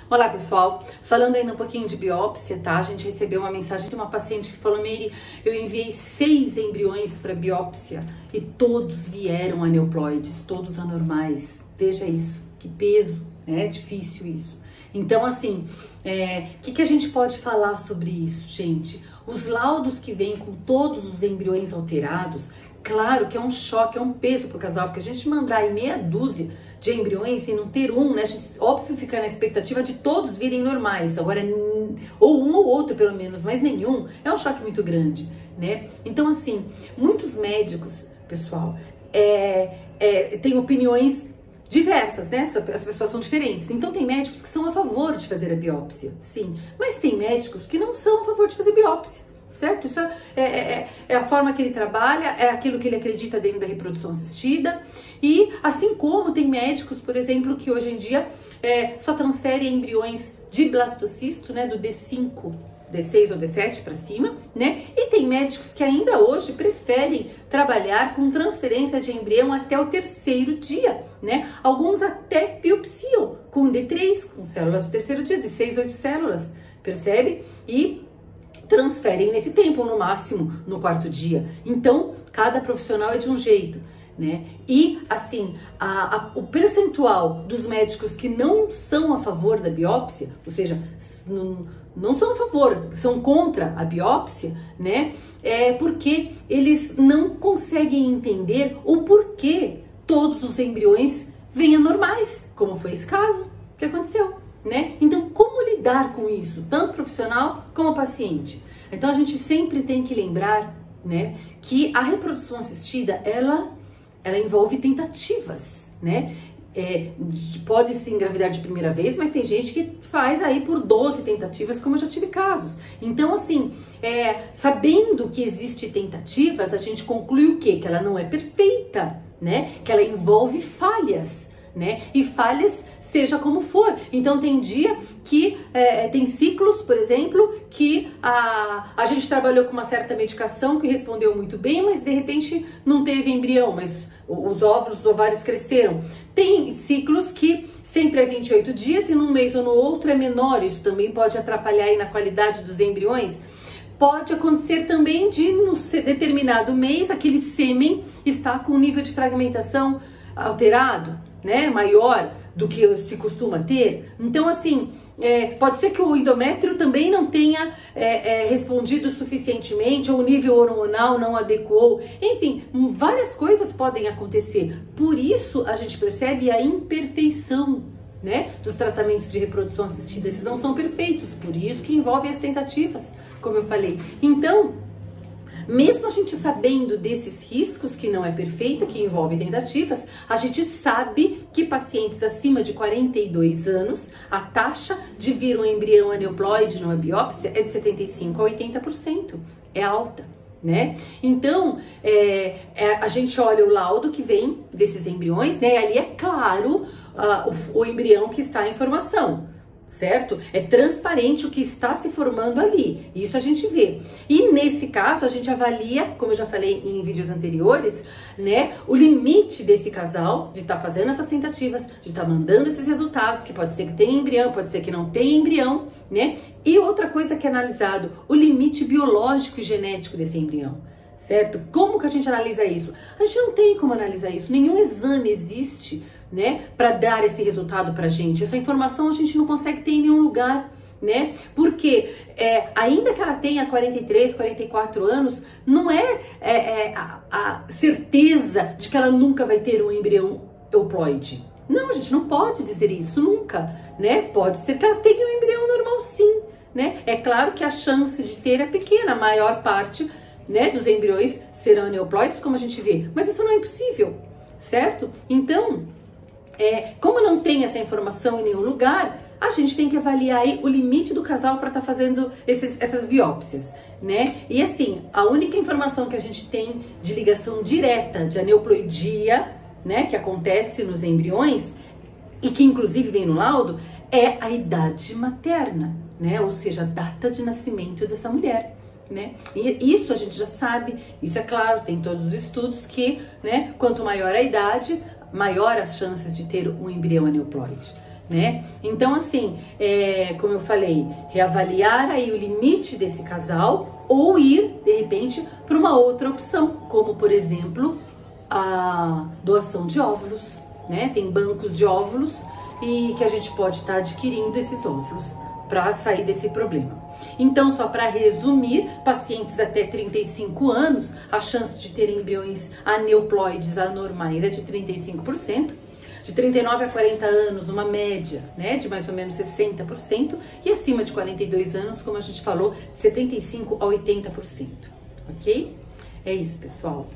Olá pessoal, falando ainda um pouquinho de biópsia, tá? A gente recebeu uma mensagem de uma paciente que falou: Meire, eu enviei 6 embriões para biópsia e todos vieram aneuploides, todos anormais. Veja isso, que peso, né? É difícil isso. Então, assim, que a gente pode falar sobre isso, gente? Os laudos que vêm com todos os embriões alterados, claro que é um choque, é um peso pro casal, porque a gente mandar aí meia dúzia de embriões e não ter um, né? A gente, óbvio, fica na expectativa de todos virem normais. Agora, ou um ou outro, pelo menos, mas nenhum, é um choque muito grande, né? Então, assim, muitos médicos, pessoal, têm opiniões diversas, né? As pessoas são diferentes. Então, tem médicos que são a favor de fazer a biópsia, sim. Mas tem médicos que não são a favor de fazer biópsia. Certo? Isso é a forma que ele trabalha, é aquilo que ele acredita dentro da reprodução assistida. E assim como tem médicos, por exemplo, que hoje em dia só transferem embriões de blastocisto, né, do D5, D6 ou D7 para cima, né? E tem médicos que ainda hoje preferem trabalhar com transferência de embrião até o 3º dia, né? Alguns até biopsiam com D3, com células do 3º dia, de 6 a 8 células, percebe? E transferem nesse tempo, no máximo no 4º dia. Então, cada profissional é de um jeito, né? E, assim, o percentual dos médicos que não são a favor da biópsia, ou seja, não são a favor, são contra a biópsia, né? É porque eles não conseguem entender o porquê todos os embriões vêm anormais, como foi esse caso que aconteceu, né? Então, como lidar com isso, tanto profissional como paciente? Então, a gente sempre tem que lembrar, né, que a reprodução assistida, ela envolve tentativas, né? Pode se engravidar de primeira vez, mas tem gente que faz aí por 12 tentativas, como eu já tive casos. Então, assim, sabendo que existe tentativas, a gente conclui o quê? Que ela não é perfeita, né? Que ela envolve falhas, né? E falhas seja como for. Então tem dia que tem ciclos, por exemplo, que a gente trabalhou com uma certa medicação que respondeu muito bem, mas de repente não teve embrião, mas os óvulos, os ovários cresceram. Tem ciclos que sempre é 28 dias e num mês ou no outro é menor. Isso também pode atrapalhar aí na qualidade dos embriões. Pode acontecer também de, num determinado mês, aquele sêmen está com um nível de fragmentação alterado, né, maior do que se costuma ter. Então, assim, pode ser que o endométrio também não tenha respondido suficientemente, ou o nível hormonal não adequou. Enfim, várias coisas podem acontecer. Por isso, a gente percebe a imperfeição, né, dos tratamentos de reprodução assistida. Eles não são perfeitos, por isso que envolve as tentativas, como eu falei. Então, mesmo a gente sabendo desses riscos, que não é perfeita, que envolve tentativas, a gente sabe que pacientes acima de 42 anos, a taxa de vir um embrião aneuploide numa biópsia é de 75% a 80%. É alta, né? Então, a gente olha o laudo que vem desses embriões, né? Ali é claro o embrião que está em formação, certo? É transparente o que está se formando ali, isso a gente vê. E nesse caso, a gente avalia, como eu já falei em vídeos anteriores, né, o limite desse casal de estar fazendo essas tentativas, de estar mandando esses resultados, que pode ser que tenha embrião, pode ser que não tenha embrião, né? E outra coisa que é analisado, o limite biológico e genético desse embrião, certo? Como que a gente analisa isso? A gente não tem como analisar isso, nenhum exame existe, né, para dar esse resultado pra gente. Essa informação a gente não consegue ter em nenhum lugar, né? Porque ainda que ela tenha 43, 44 anos, não a certeza de que ela nunca vai ter um embrião euploide. Não, a gente não pode dizer isso nunca, né? Pode ser que ela tenha um embrião normal, sim, né? É claro que a chance de ter é pequena, a maior parte, né, dos embriões serão aneuploides, como a gente vê, mas isso não é impossível, certo? Então, como não tem essa informação em nenhum lugar, a gente tem que avaliar aí o limite do casal para estar fazendo essas biópsias, né? E assim, a única informação que a gente tem de ligação direta de aneuploidia, né, que acontece nos embriões e que inclusive vem no laudo, é a idade materna, né? Ou seja, a data de nascimento dessa mulher, né? E isso a gente já sabe, isso é claro, tem todos os estudos que, né, quanto maior a idade, maior as chances de ter um embrião aneuploide. né? Então, assim, como eu falei, reavaliar aí o limite desse casal ou ir, de repente, para uma outra opção, como, por exemplo, a doação de óvulos, né? Tem bancos de óvulos e que a gente pode estar adquirindo esses óvulos para sair desse problema. Então, só para resumir, pacientes até 35 anos, a chance de ter embriões aneuploides anormais é de 35%, de 39 a 40 anos, uma média, né, de mais ou menos 60%, e acima de 42 anos, como a gente falou, 75 a 80%, ok? É isso, pessoal.